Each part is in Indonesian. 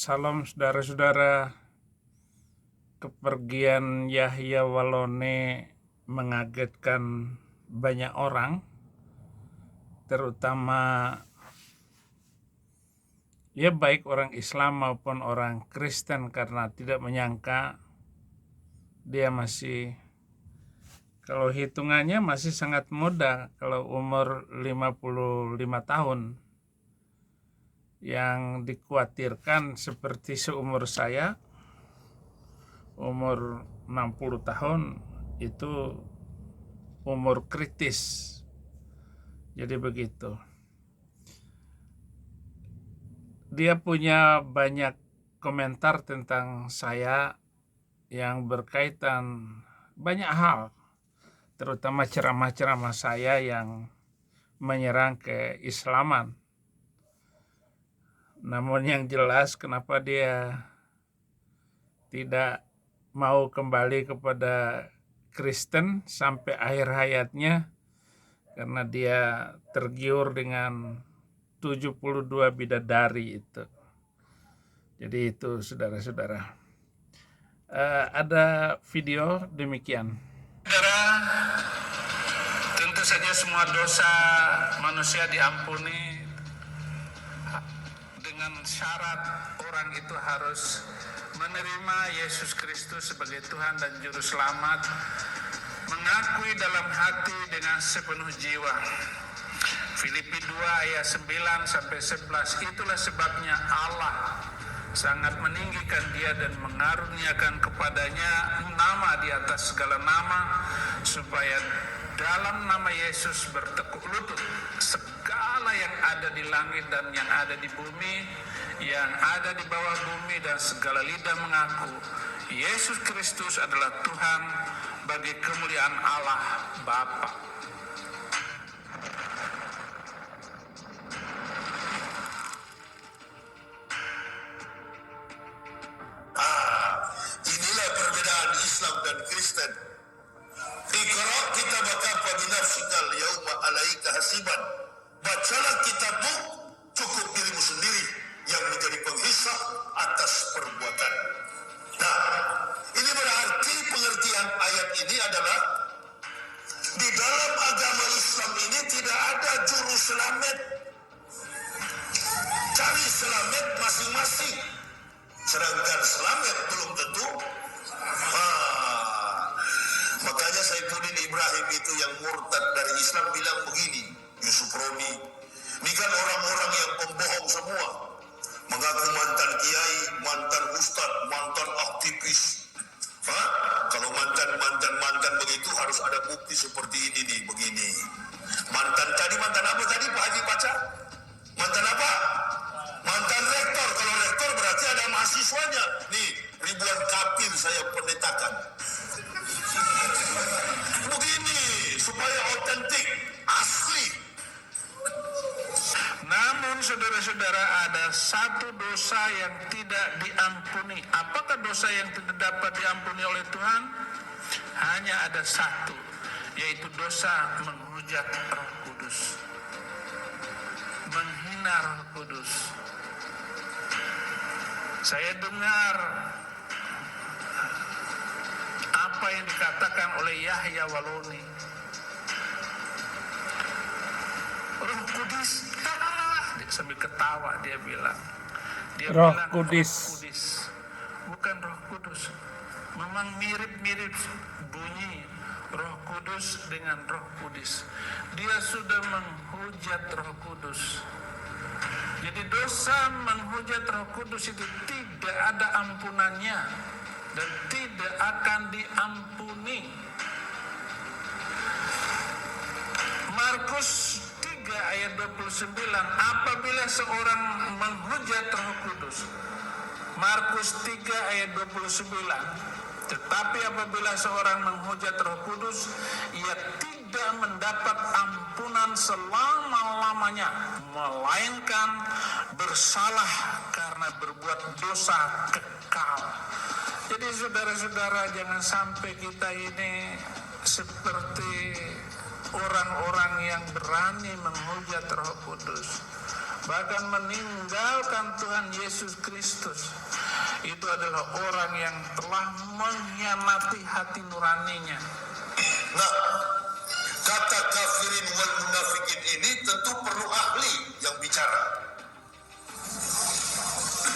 Salam saudara-saudara, kepergian Yahya Wallone mengagetkan banyak orang, terutama baik orang Islam maupun orang Kristen, karena tidak menyangka dia masih, kalau hitungannya masih sangat muda, kalau umur 55 tahun. Yang dikhawatirkan seperti seumur saya, umur 60 tahun itu umur kritis. Jadi begitu. Dia punya banyak komentar tentang saya yang berkaitan banyak hal, terutama ceramah-ceramah saya yang menyerang keislaman. Namun yang jelas, kenapa dia tidak mau kembali kepada Kristen sampai akhir hayatnya, karena dia tergiur dengan 72 bidadari itu. Jadi itu saudara-saudara. Ada video demikian. Saudara, tentu saja semua dosa manusia diampuni dengan syarat orang itu harus menerima Yesus Kristus sebagai Tuhan dan Juru Selamat, mengakui dalam hati dengan sepenuh jiwa. Filipi 2 ayat 9 sampai 11, itulah sebabnya Allah sangat meninggikan dia dan mengaruniakan kepadanya nama di atas segala nama, supaya dalam nama Yesus bertekuk lutut segala yang ada di langit dan yang ada di bumi, yang ada di bawah bumi, dan segala lidah mengaku Yesus Kristus adalah Tuhan, bagi kemuliaan Allah Bapa. Inilah perbedaan Islam dan Kristen. Iqra kitabaka fa binafsikal yauma alaika hasiban. Bacalah kitabmu, cukup dirimu sendiri yang menjadi penghisap atas perbuatan. Nah, ini berarti pengertian ayat ini adalah di dalam agama Islam ini tidak ada juru selamat. Cari selamat masing-masing. Sedangkan selamat belum tentu. Makanya Saifuddin Ibrahim itu yang murtad dari Islam bilang begini, Yusuf Roni, ini kan orang-orang yang pembohong semua, mengaku mantan kiai, mantan ustadz, mantan aktivis. Kalau mantan begitu harus ada bukti seperti ini nih, begini. Mantan apa tadi Pak Haji baca? Mantan apa? Mantan rektor. Kalau rektor berarti ada mahasiswanya. Nih, ribuan kapil saya pendetakan. Begini, supaya otentik, asli. Namun saudara-saudara, ada satu dosa yang tidak diampuni. Apakah dosa yang tidak dapat diampuni oleh Tuhan? Hanya ada satu, yaitu dosa menghujat Roh Kudus, menghina Roh Kudus. Saya dengar apa yang dikatakan oleh Yahya Wallone. Roh Kudus, sambil ketawa dia bilang. Roh Kudus, bukan Roh Kudus. Memang mirip-mirip bunyi Roh Kudus dengan Roh Kudus. Dia sudah menghujat Roh Kudus. Jadi dosa menghujat Roh Kudus itu tidak ada ampunannya dan tidak akan diampuni. Markus 3 ayat 29, apabila seorang menghujat Roh Kudus. Markus 3 ayat 29, tetapi apabila seorang menghujat Roh Kudus, ia tidak mendapat ampunan selama-lamanya, melainkan bersalah karena berbuat dosa kekal. Jadi saudara-saudara, jangan sampai kita ini seperti orang-orang yang berani menghujat Roh Kudus. bahkan meninggalkan Tuhan Yesus Kristus, itu adalah orang yang telah mengkhianati hati nuraninya. Nah, kata kafirin wal munafikin ini tentu perlu ahli yang bicara.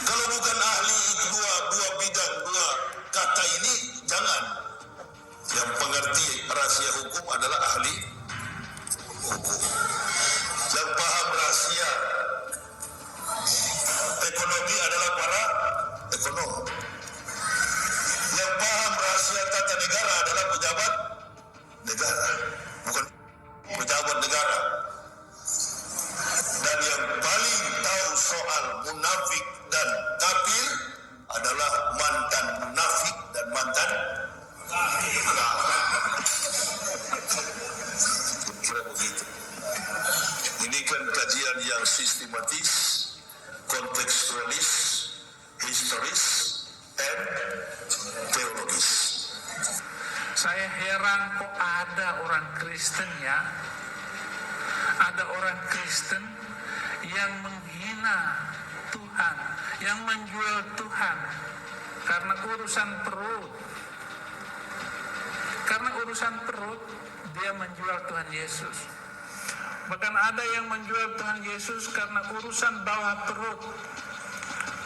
Kalau bukan ahli dua bidang, dua kata ini, jangan. Yang pengerti rahasia hukum adalah ahli hukum. Yang paham rahasia ekonomi adalah para ekonom. Yang paham rahasia tata negara adalah pejabat negara, bukan pejabat negara. Dan yang paling tahu soal munafik dan kafir adalah mantan munafik dan mantan kafir. Kira begitu. Ini kan kajian yang sistematis, kontekstualis, historis, dan teologis. Saya heran kok ada orang Kristen ya, ada orang Kristen yang menghina Tuhan, yang menjual Tuhan karena urusan perut. Karena urusan perut, dia menjual Tuhan Yesus. Bahkan ada yang menjual Tuhan Yesus karena urusan bawah perut,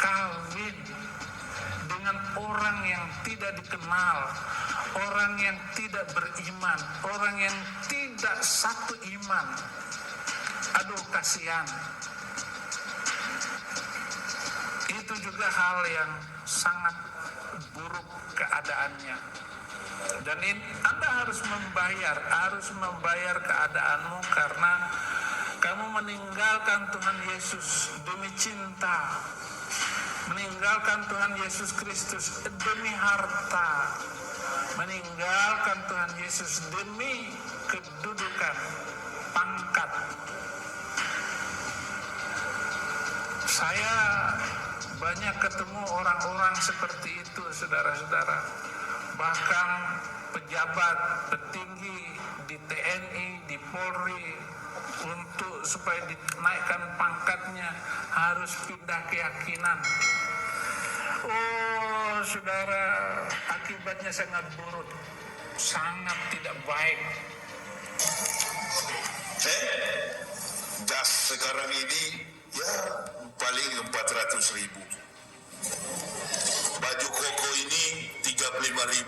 kawin dengan orang yang tidak dikenal, orang yang tidak beriman, orang yang tidak satu iman. Aduh, kasihan. Itu juga hal yang sangat buruk keadaannya. Dan Anda harus membayar keadaanmu karena kamu meninggalkan Tuhan Yesus demi cinta, meninggalkan Tuhan Yesus Kristus demi harta, meninggalkan Tuhan Yesus demi kedudukan, pangkat. Saya banyak ketemu orang-orang seperti itu, saudara-saudara. Bahkan pejabat petinggi di TNI, di Polri, untuk supaya dinaikkan pangkatnya harus pindah keyakinan. Oh, saudara, akibatnya sangat buruk, sangat tidak baik. Gas sekarang ini ya paling 400.000. Baju koko ini 35.000.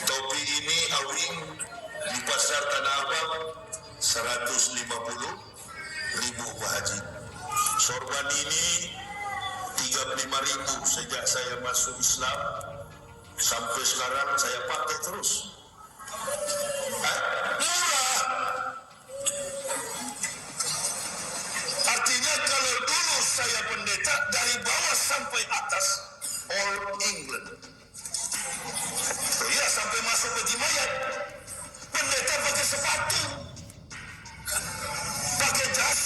Topi ini awing di pasar Tanah Abang 150.000 Pak Haji. Sorban ini 35.000 sejak saya masuk Islam sampai sekarang saya pakai terus. Murah. Artinya kalau dulu saya pendeta dari bawah sampai atas all England. Iya, sampai masuk peti mayat. Pendeta pakai sepatu, pakai jas,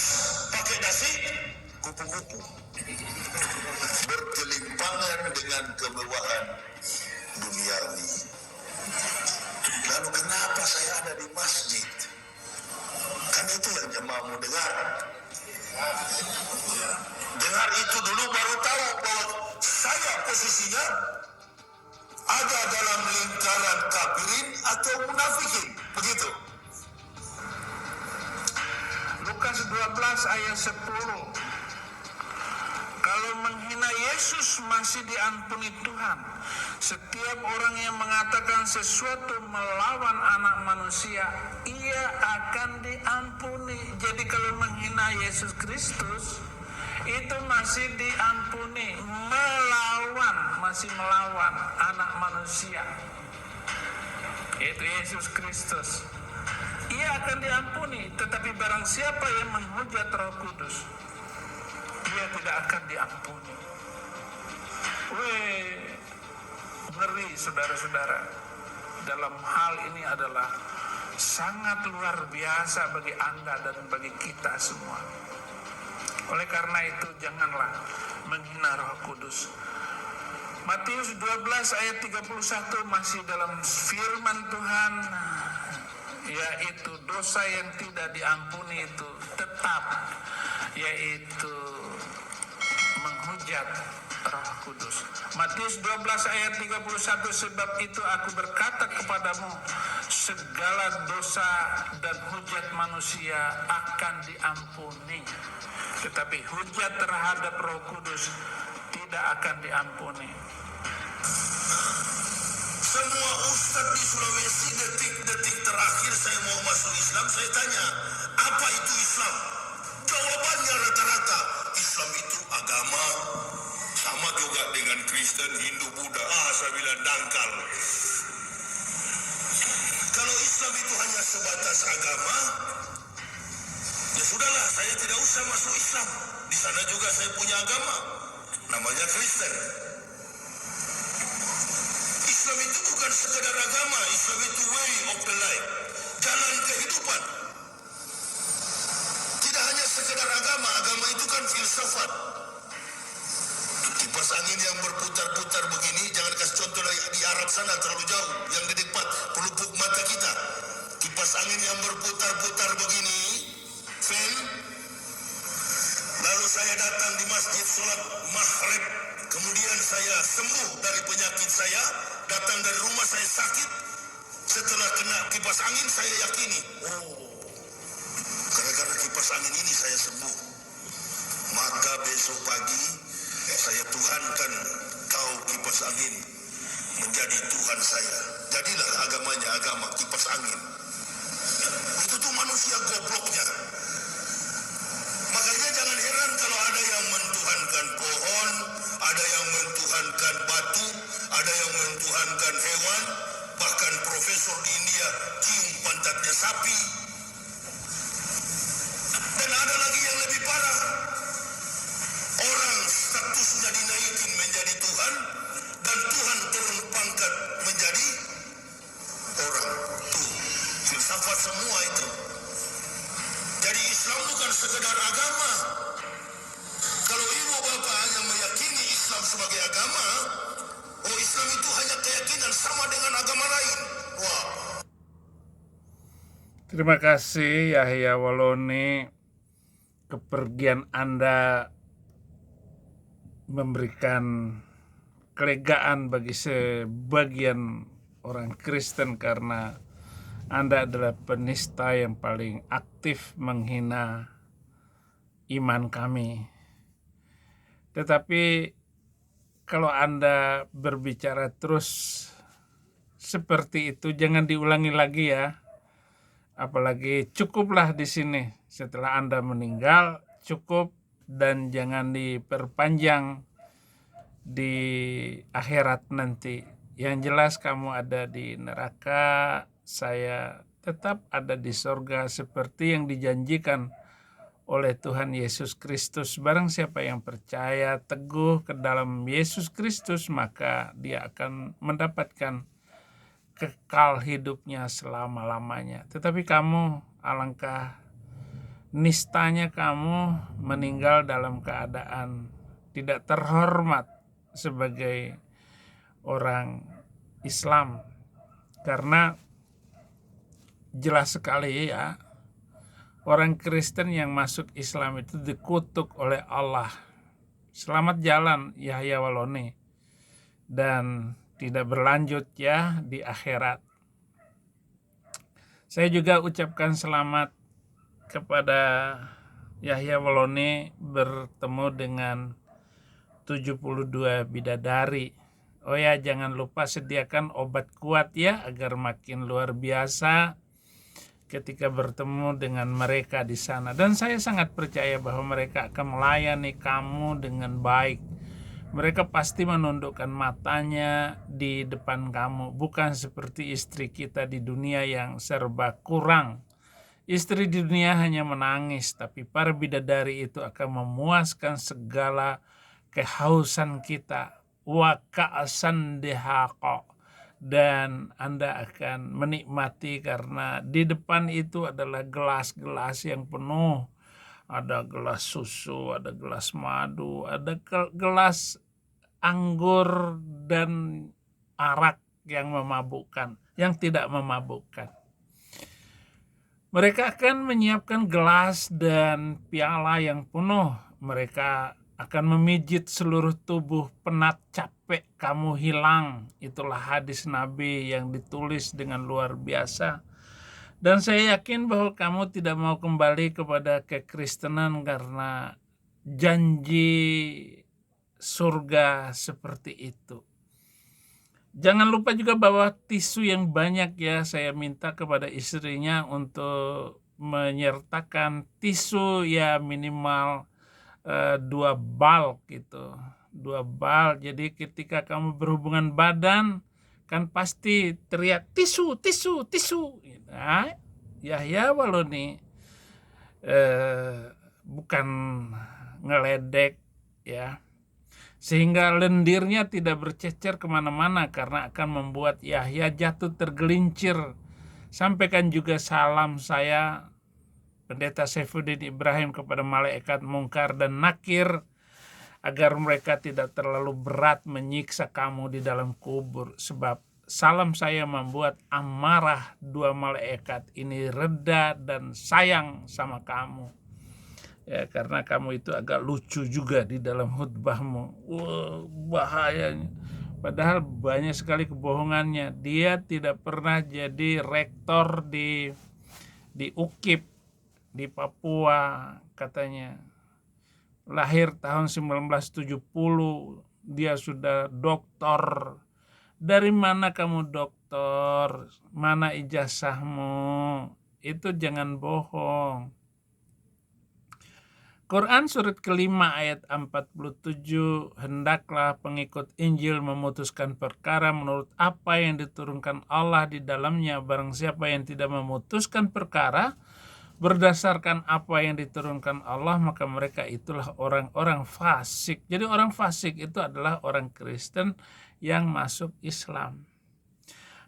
pakai dasi, kupu-kupu. Berkelimpangan dengan kemewahan duniawi. Lalu kenapa saya ada di masjid? Kan itu yang jemaah mau dengar. Dengar itu dulu baru tahu bahwa saya posisinya ada dalam lingkaran kafirin atau munafikin. Begitu. Lukas 12 ayat 10. Kalau menghina Yesus masih diampuni Tuhan, setiap orang yang mengatakan sesuatu melawan anak manusia, ia akan diampuni. Jadi kalau menghina Yesus Kristus, itu masih diampuni. Masih melawan anak manusia, yaitu Yesus Kristus, ia akan diampuni. Tetapi barang siapa yang menghujat Roh Kudus, dia tidak akan diampuni. Ngeri, saudara-saudara. Dalam hal ini adalah sangat luar biasa bagi Anda dan bagi kita semua. Oleh karena itu, janganlah menghina Roh Kudus. Matius 12 ayat 31 masih dalam firman Tuhan, yaitu dosa yang tidak diampuni itu tetap, yaitu menghujat Roh Kudus. Matius 12 ayat 31, sebab itu aku berkata kepadamu, segala dosa dan hujat manusia akan diampuni, tetapi hujat terhadap Roh Kudus tidak akan diampuni. Semua ustadz di Sulawesi detik-detik terakhir saya mau masuk Islam, saya tanya, apa itu Islam? Jawabannya rata-rata, Islam itu agama, sama juga dengan Kristen, Hindu, Buddha. Saya bilang dangkal. Kalau Islam itu hanya sebatas agama, ya sudahlah, saya tidak usah masuk Islam. Di sana juga saya punya agama, namanya Kristen. Islam itu bukan sekedar agama, Islam itu way of the life, jalan kehidupan. Tidak hanya sekedar agama, agama itu kan filsafat. Kipas angin yang berputar-putar begini, jangan kasih contoh di Arab sana terlalu jauh, yang di depan pelupuk mata kita. Kipas angin yang berputar-putar begini, fan. Lalu saya datang di masjid sholat maghrib, kemudian saya sembuh dari penyakit saya, datang dari rumah saya sakit, setelah kena kipas angin saya yakini, gara-gara kipas angin ini saya sembuh. Maka besok pagi saya tuhankan kau kipas angin menjadi Tuhan saya. Jadilah agamanya agama kipas angin. Itu tuh manusia gobloknya. Makanya jangan heran kalau ada yang mentuhankan pohon, ada yang mentuhankan batu, ada yang mentuhankan hewan, bahkan profesor di India cium pantatnya sapi. Dan ada lagi yang lebih parah. Orang statusnya dinaikin menjadi Tuhan, dan Tuhan turun pangkat menjadi orang. Tuh, filsafat semua itu. Jadi Islam bukan sekedar agama. Kalau ibu bapak hanya meyakini Islam sebagai agama, Islam itu hanya keyakinan sama dengan agama lain. Wah. Terima kasih Yahya Waloni. Kepergian Anda memberikan kelegaan bagi sebagian orang Kristen karena Anda adalah penista yang paling aktif menghina iman kami. Tetapi kalau Anda berbicara terus seperti itu, jangan diulangi lagi ya. Apalagi cukuplah di sini. Setelah Anda meninggal, cukup, dan jangan diperpanjang di akhirat nanti. Yang jelas kamu ada di neraka, saya tetap ada di sorga seperti yang dijanjikan oleh Tuhan Yesus Kristus. Barang siapa yang percaya teguh ke dalam Yesus Kristus, maka dia akan mendapatkan kekal hidupnya selama-lamanya. Tetapi kamu, alangkah nistanya kamu meninggal dalam keadaan tidak terhormat sebagai orang Islam. Karena jelas sekali ya, orang Kristen yang masuk Islam itu dikutuk oleh Allah. Selamat jalan Yahya Waloni. Dan tidak berlanjut ya di akhirat. Saya juga ucapkan selamat kepada Yahya Waloni bertemu dengan 72 bidadari. Oh ya, jangan lupa sediakan obat kuat ya, agar makin luar biasa ketika bertemu dengan mereka di sana. Dan saya sangat percaya bahwa mereka akan melayani kamu dengan baik. Mereka pasti menundukkan matanya di depan kamu, bukan seperti istri kita di dunia yang serba kurang. Istri di dunia hanya menangis, tapi para bidadari itu akan memuaskan segala kehausan kita. Wa ka'san dihaqa. Dan Anda akan menikmati karena di depan itu adalah gelas-gelas yang penuh. Ada gelas susu, ada gelas madu, ada gelas anggur dan arak yang memabukkan, yang tidak memabukkan. Mereka akan menyiapkan gelas dan piala yang penuh. Mereka akan memijit seluruh tubuh, penat, capek, kamu hilang. Itulah hadis Nabi yang ditulis dengan luar biasa. Dan saya yakin bahwa kamu tidak mau kembali kepada kekristenan karena janji surga seperti itu. Jangan lupa juga bawa tisu yang banyak ya. Saya minta kepada istrinya untuk menyertakan tisu ya minimal 2 bal gitu. 2 bal. Jadi ketika kamu berhubungan badan kan pasti teriak tisu, tisu, tisu. Nah, Yahya Waloni bukan ngeledek ya. Sehingga lendirnya tidak bercecer kemana-mana karena akan membuat Yahya jatuh tergelincir. Sampaikan juga salam saya, Pendeta Saifuddin Ibrahim, kepada malaikat Mungkar dan Nakir, agar mereka tidak terlalu berat menyiksa kamu di dalam kubur. Sebab salam saya membuat amarah 2 malaikat ini reda dan sayang sama kamu. Ya, karena kamu itu agak lucu juga di dalam khutbahmu. Wah, bahayanya. Padahal banyak sekali kebohongannya. Dia tidak pernah jadi rektor di UKIP di Papua katanya. Lahir tahun 1970, dia sudah doktor. Dari mana kamu doktor? Mana ijazahmu? Itu jangan bohong. Quran surat kelima ayat 47, hendaklah pengikut Injil memutuskan perkara menurut apa yang diturunkan Allah di dalamnya. Barang siapa yang tidak memutuskan perkara berdasarkan apa yang diturunkan Allah, maka mereka itulah orang-orang fasik. Jadi orang fasik itu adalah orang Kristen yang masuk Islam.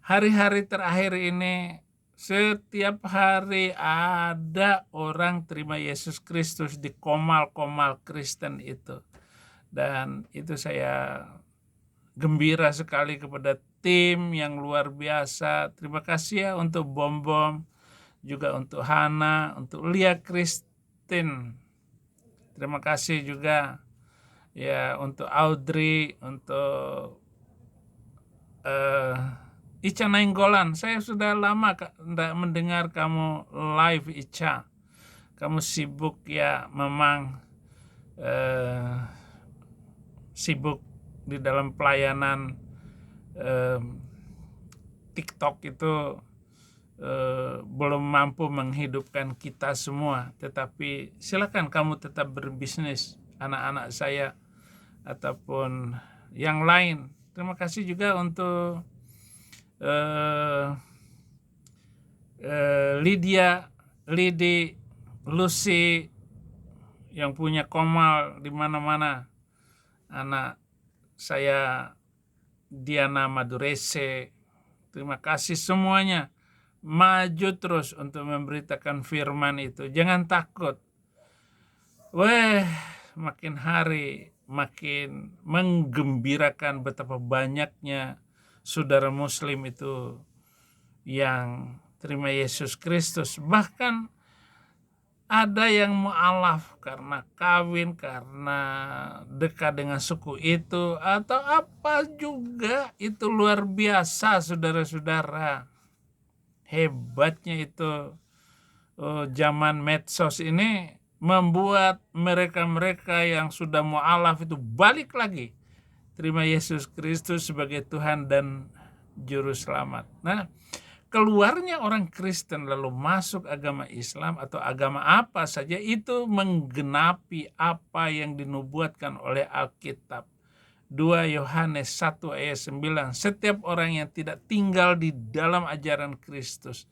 Hari-hari terakhir ini setiap hari ada orang terima Yesus Kristus di komal-komal Kristen itu. Dan itu saya gembira sekali kepada tim yang luar biasa. Terima kasih ya untuk Bom-Bom, juga untuk Hana, untuk Lia Christine. Terima kasih juga ya untuk Audrey, untuk Ica Nainggolan. Saya sudah lama tidak mendengar kamu live, Ica. Kamu sibuk ya, memang sibuk di dalam pelayanan TikTok itu, belum mampu menghidupkan kita semua. Tetapi silakan kamu tetap berbisnis, anak-anak saya ataupun yang lain. Terima kasih juga untuk Lydia, Lidi, Lucy yang punya komal di mana-mana. Anak saya Diana Madurese. Terima kasih semuanya. Maju terus untuk memberitakan firman itu. Jangan takut. Makin hari makin menggembirakan betapa banyaknya saudara Muslim itu yang terima Yesus Kristus. Bahkan ada yang mu'alaf karena kawin, karena dekat dengan suku itu, atau apa juga. Itu luar biasa, saudara-saudara. Hebatnya itu zaman medsos ini membuat mereka-mereka yang sudah mu'alaf itu balik lagi terima Yesus Kristus sebagai Tuhan dan Juru Selamat. Nah, keluarnya orang Kristen lalu masuk agama Islam atau agama apa saja itu menggenapi apa yang dinubuatkan oleh Alkitab. 2 Yohanes 1 ayat 9, setiap orang yang tidak tinggal di dalam ajaran Kristus,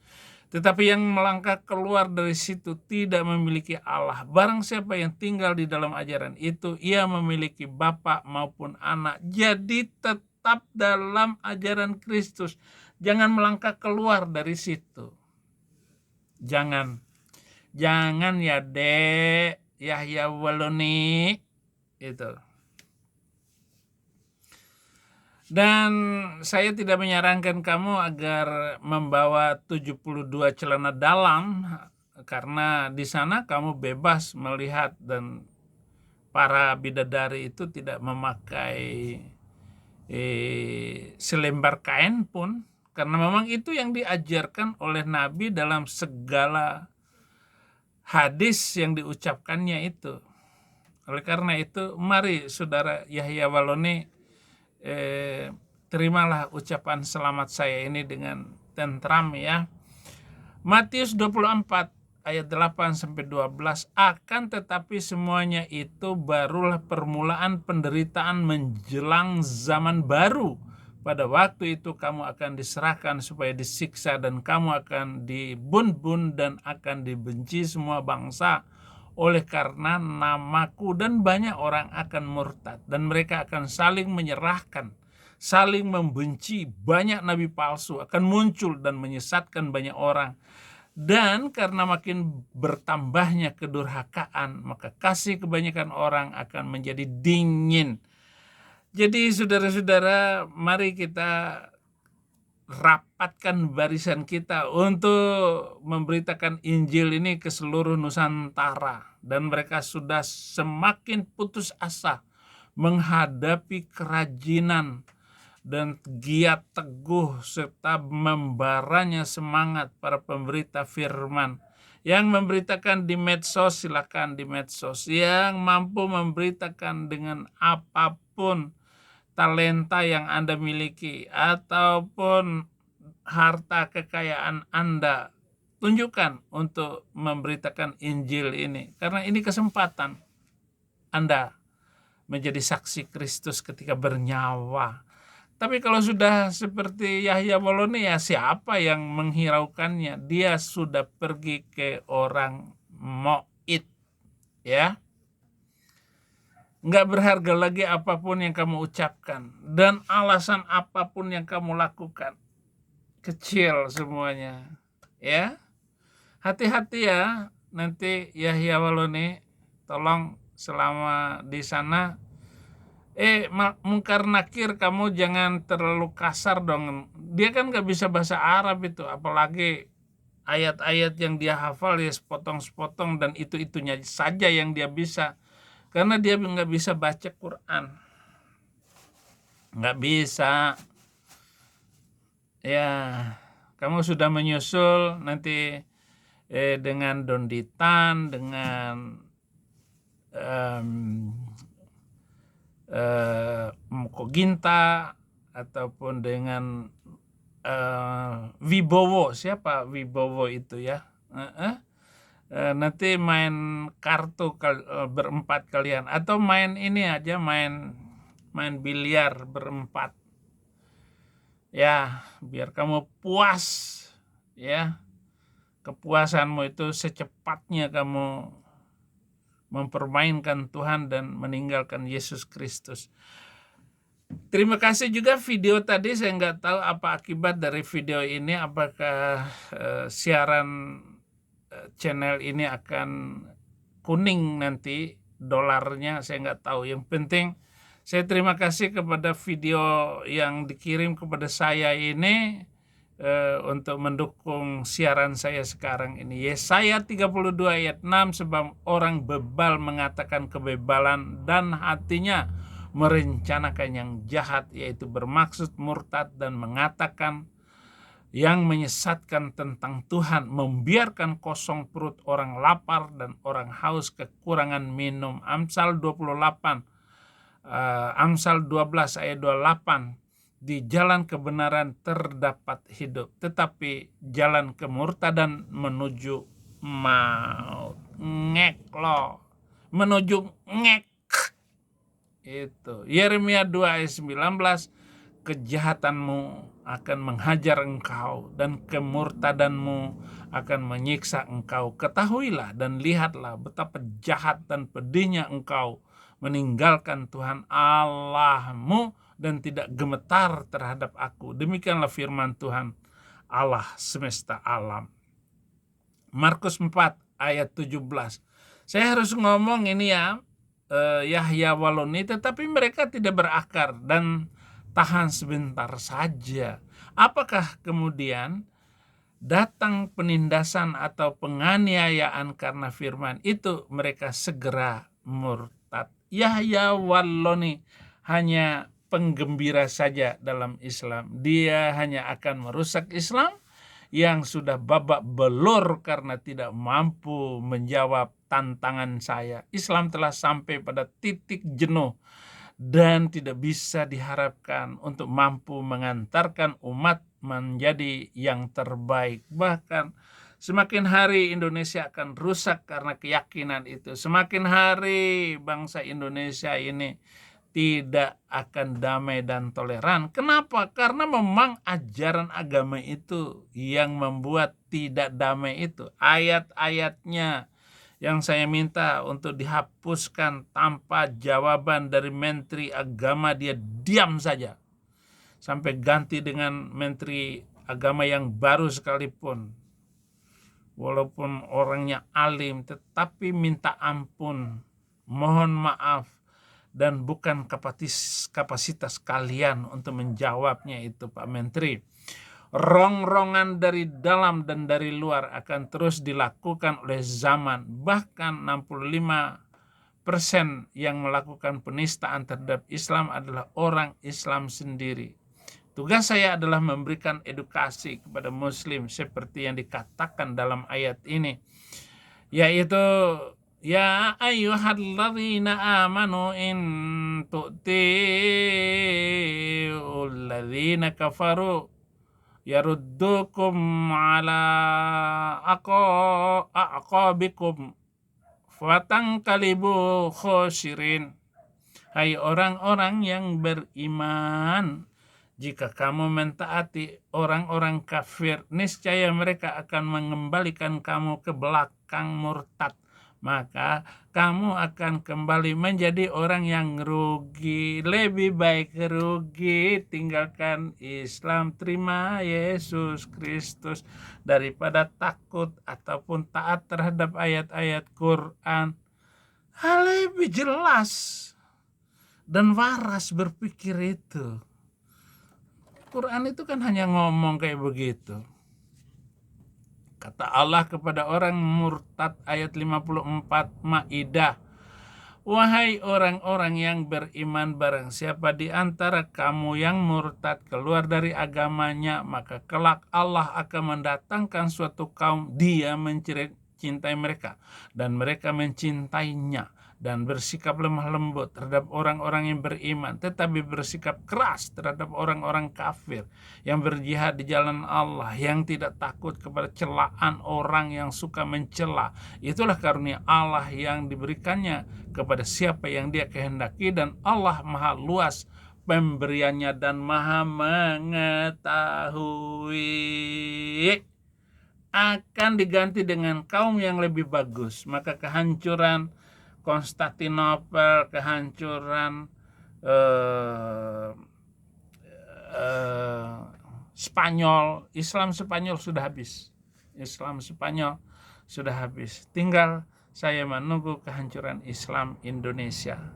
tetapi yang melangkah keluar dari situ tidak memiliki Allah. Barang siapa yang tinggal di dalam ajaran itu, ia memiliki Bapa maupun anak. Jadi tetap dalam ajaran Kristus. Jangan melangkah keluar dari situ. Jangan ya Dek Yahya Waloni itu. Dan saya tidak menyarankan kamu agar membawa 72 celana dalam, karena di sana kamu bebas melihat dan para bidadari itu tidak memakai selembar kain pun, karena memang itu yang diajarkan oleh Nabi dalam segala hadis yang diucapkannya itu. Oleh karena itu, mari saudara Yahya Waloni, terimalah ucapan selamat saya ini dengan tentram ya. Matius 24 ayat 8-12, akan tetapi semuanya itu barulah permulaan penderitaan menjelang zaman baru. Pada waktu itu kamu akan diserahkan supaya disiksa, dan kamu akan dibun-bun dan akan dibenci semua bangsa oleh karena namaku, dan banyak orang akan murtad, dan mereka akan saling menyerahkan, saling membenci. Banyak nabi palsu akan muncul dan menyesatkan banyak orang. Dan karena makin bertambahnya kedurhakaan, maka kasih kebanyakan orang akan menjadi dingin. Jadi saudara-saudara, mari kita rapatkan barisan kita untuk memberitakan Injil ini ke seluruh Nusantara, dan mereka sudah semakin putus asa menghadapi kerajinan dan giat teguh serta membaranya semangat para pemberita firman. Yang memberitakan di medsos, silakan di medsos. Yang mampu memberitakan dengan apapun talenta yang Anda miliki ataupun harta kekayaan Anda, tunjukkan untuk memberitakan Injil ini, karena ini kesempatan Anda menjadi saksi Kristus ketika bernyawa. Tapi kalau sudah seperti Yahya Waloni, ya siapa yang menghiraukannya? Dia sudah pergi ke orang Mo'id, ya. Nggak berharga lagi apapun yang kamu ucapkan, dan alasan apapun yang kamu lakukan, kecil semuanya, ya. Hati-hati ya, nanti Yahya Waloni, tolong selama di sana, Mungkar Nakir, kamu jangan terlalu kasar dong. Dia kan nggak bisa bahasa Arab itu, apalagi ayat-ayat yang dia hafal ya sepotong-sepotong, dan itu-itunya saja yang dia bisa. Karena dia nggak bisa baca Quran, nggak bisa. Ya, kamu sudah menyusul nanti dengan Donditan, dengan Koginta, ataupun dengan Wibowo. Siapa Wibowo itu ya? Nanti main kartu berempat kalian, atau main ini aja, main biliar berempat ya, biar kamu puas ya. Kepuasanmu itu secepatnya kamu mempermainkan Tuhan dan meninggalkan Yesus Kristus. Terima kasih juga video tadi. Saya nggak tahu apa akibat dari video ini, apakah siaran channel ini akan kuning nanti dolarnya, saya nggak tahu. Yang penting saya terima kasih kepada video yang dikirim kepada saya ini untuk mendukung siaran saya sekarang ini. Yesaya 32 ayat 6, sebab orang bebal mengatakan kebebalan dan hatinya merencanakan yang jahat, yaitu bermaksud murtad dan mengatakan yang menyesatkan tentang Tuhan, membiarkan kosong perut orang lapar dan orang haus kekurangan minum. Amsal 28, Amsal 12 ayat 28, di jalan kebenaran terdapat hidup, tetapi jalan kemurtadan menuju maut. Ngek lo, menuju ngek. Itu Yeremia 2 ayat 19, kejahatanmu akan menghajar engkau dan kemurtadanmu akan menyiksa engkau. Ketahuilah dan lihatlah betapa jahat dan pedihnya engkau meninggalkan Tuhan Allahmu dan tidak gemetar terhadap aku. Demikianlah firman Tuhan Allah semesta alam. Markus 4 ayat 17. Saya harus ngomong ini ya, Yahya Waloni, tetapi mereka tidak berakar dan tahan sebentar saja. Apakah kemudian datang penindasan atau penganiayaan karena firman itu mereka segera murtad? Yahya Walloni hanya penggembira saja dalam Islam. Dia hanya akan merusak Islam yang sudah babak belur karena tidak mampu menjawab tantangan saya. Islam telah sampai pada titik jenuh dan tidak bisa diharapkan untuk mampu mengantarkan umat menjadi yang terbaik. Bahkan semakin hari Indonesia akan rusak karena keyakinan itu. Semakin hari bangsa Indonesia ini tidak akan damai dan toleran. Kenapa? Karena memang ajaran agama itu yang membuat tidak damai itu. Ayat-ayatnya yang saya minta untuk dihapuskan tanpa jawaban dari Menteri Agama, dia diam saja. Sampai ganti dengan Menteri Agama yang baru sekalipun. Walaupun orangnya alim, tetapi minta ampun, mohon maaf, dan bukan kapasitas kalian untuk menjawabnya itu Pak Menteri. Rongrongan dari dalam dan dari luar akan terus dilakukan oleh zaman. Bahkan 65% yang melakukan penistaan terhadap Islam adalah orang Islam sendiri. Tugas saya adalah memberikan edukasi kepada Muslim seperti yang dikatakan dalam ayat ini, yaitu ya ayyuhalladzina amanu in tu'ti'ul ladzina kafaru yaruddukum ala aqabikum fatangqalibu khosirin. Hai orang-orang yang beriman, jika kamu mentaati orang-orang kafir, niscaya mereka akan mengembalikan kamu ke belakang murtad. Maka kamu akan kembali menjadi orang yang rugi. Lebih baik rugi tinggalkan Islam, terima Yesus Kristus, daripada takut ataupun taat terhadap ayat-ayat Quran. Hal lebih jelas dan waras berpikir itu. Quran itu kan hanya ngomong kayak begitu. Kata Allah kepada orang murtad ayat 54 Maidah, wahai orang-orang yang beriman, barang siapa di antara kamu yang murtad keluar dari agamanya, maka kelak Allah akan mendatangkan suatu kaum, dia mencintai mereka dan mereka mencintainya, dan bersikap lemah lembut terhadap orang-orang yang beriman, tetapi bersikap keras terhadap orang-orang kafir yang berjihad di jalan Allah, yang tidak takut kepada celaan orang yang suka mencela. Itulah karunia Allah yang diberikannya kepada siapa yang dia kehendaki, dan Allah maha luas pemberiannya dan maha mengetahui. Akan diganti dengan kaum yang lebih bagus. Maka kehancuran Konstantinopel, kehancuran Spanyol, Islam Spanyol sudah habis. Islam Spanyol sudah habis. Tinggal saya menunggu kehancuran Islam Indonesia.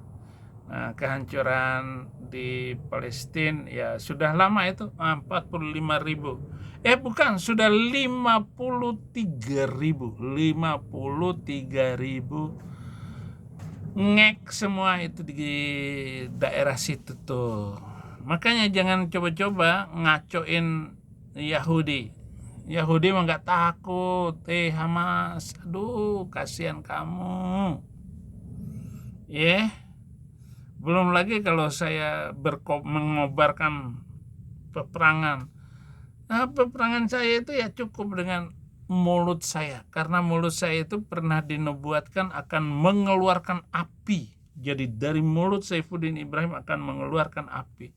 Nah, kehancuran di Palestina ya sudah lama itu, 45.000. Bukan, sudah 53.000. 53.000 ngek semua itu di daerah situ tuh. Makanya jangan coba-coba ngacoin Yahudi. Yahudi mah nggak takut. Hamas, aduh kasihan kamu. Belum lagi kalau saya mengobarkan peperangan. Nah, peperangan saya itu ya cukup dengan mulut saya, karena mulut saya itu pernah dinubuatkan akan mengeluarkan api. Jadi dari mulut Saifuddin Ibrahim akan mengeluarkan api.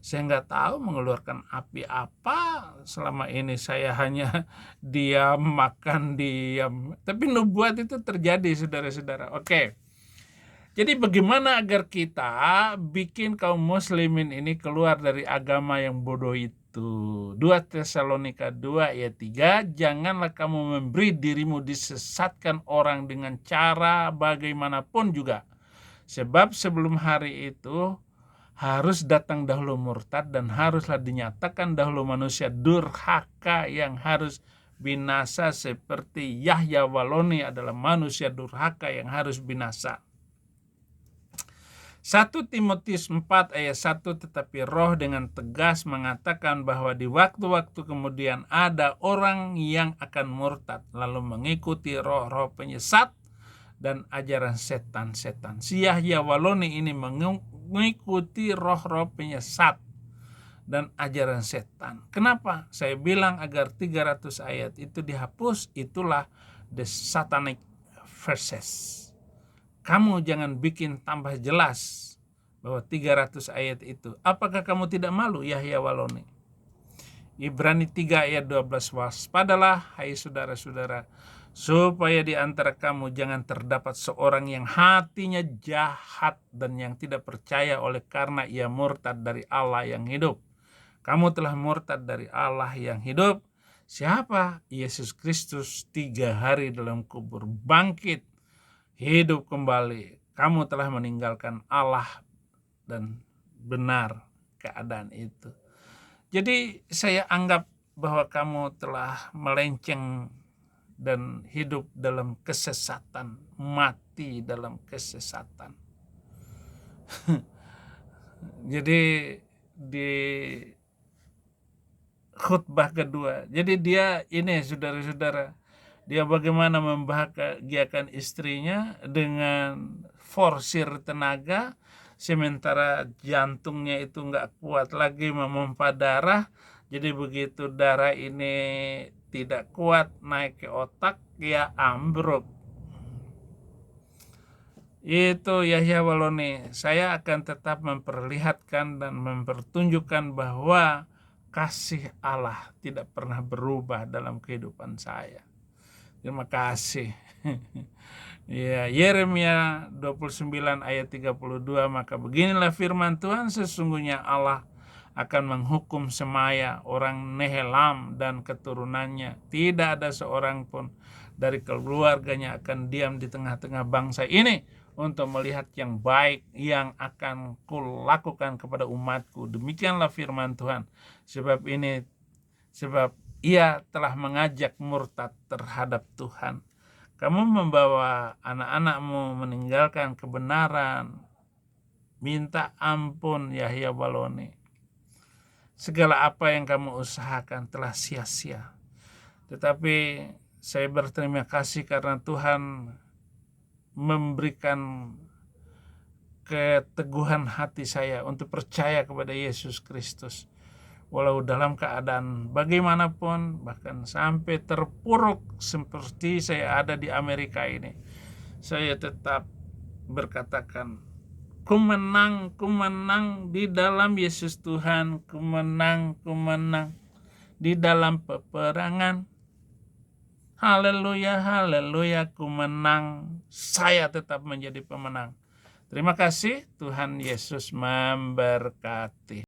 Saya nggak tahu mengeluarkan api apa. Selama ini saya hanya diam, makan, diam. Tapi nubuat itu terjadi, saudara-saudara. Oke. Jadi bagaimana agar kita bikin kaum muslimin ini keluar dari agama yang bodoh itu? 2 Tesalonika 2 ayat 3, janganlah kamu memberi dirimu disesatkan orang dengan cara bagaimanapun juga. Sebab sebelum hari itu harus datang dahulu murtad dan haruslah dinyatakan dahulu manusia durhaka yang harus binasa, seperti Yahya Waloni adalah manusia durhaka yang harus binasa. 1 Timotius 4 ayat 1, tetapi roh dengan tegas mengatakan bahwa di waktu-waktu kemudian ada orang yang akan murtad lalu mengikuti roh-roh penyesat dan ajaran setan-setan. Si Yahya Waloni ini mengikuti roh-roh penyesat dan ajaran setan. Kenapa? Saya bilang agar 300 ayat itu dihapus, itulah the satanic verses. Kamu jangan bikin tambah jelas bahwa 300 ayat itu. Apakah kamu tidak malu, Yahya Waloni? Ibrani 3 ayat 12, waspadalah hai saudara-saudara, supaya di antara kamu jangan terdapat seorang yang hatinya jahat dan yang tidak percaya oleh karena ia murtad dari Allah yang hidup. Kamu telah murtad dari Allah yang hidup. Siapa? Yesus Kristus 3 hari dalam kubur, bangkit, hidup kembali. Kamu telah meninggalkan Allah dan benar keadaan itu. Jadi saya anggap bahwa kamu telah melenceng dan hidup dalam kesesatan, mati dalam kesesatan. Jadi di khutbah kedua, jadi dia ini saudara-saudara, dia bagaimana membahagiakan istrinya dengan forsir tenaga, sementara jantungnya itu nggak kuat lagi memompa darah. Jadi begitu darah ini tidak kuat naik ke otak, ya ambruk. Itu Yahya Waloni. Saya akan tetap memperlihatkan dan mempertunjukkan bahwa kasih Allah tidak pernah berubah dalam kehidupan saya. Terima kasih. Ya, Yeremia 29 ayat 32, maka beginilah firman Tuhan, sesungguhnya Allah akan menghukum Semaya, orang Nehelam dan keturunannya. Tidak ada seorang pun dari keluarganya akan diam di tengah-tengah bangsa ini untuk melihat yang baik yang akan kulakukan kepada umatku. Demikianlah firman Tuhan. Sebab ia telah mengajak murtad terhadap Tuhan. Kamu membawa anak-anakmu meninggalkan kebenaran. Minta ampun, Yahya Waloni. Segala apa yang kamu usahakan telah sia-sia. Tetapi saya berterima kasih karena Tuhan memberikan keteguhan hati saya untuk percaya kepada Yesus Kristus. Walau dalam keadaan bagaimanapun, bahkan sampai terpuruk seperti saya ada di Amerika ini, saya tetap berkatakan, ku menang di dalam Yesus Tuhan, ku menang di dalam peperangan. Haleluya, haleluya, ku menang. Saya tetap menjadi pemenang. Terima kasih, Tuhan Yesus memberkati.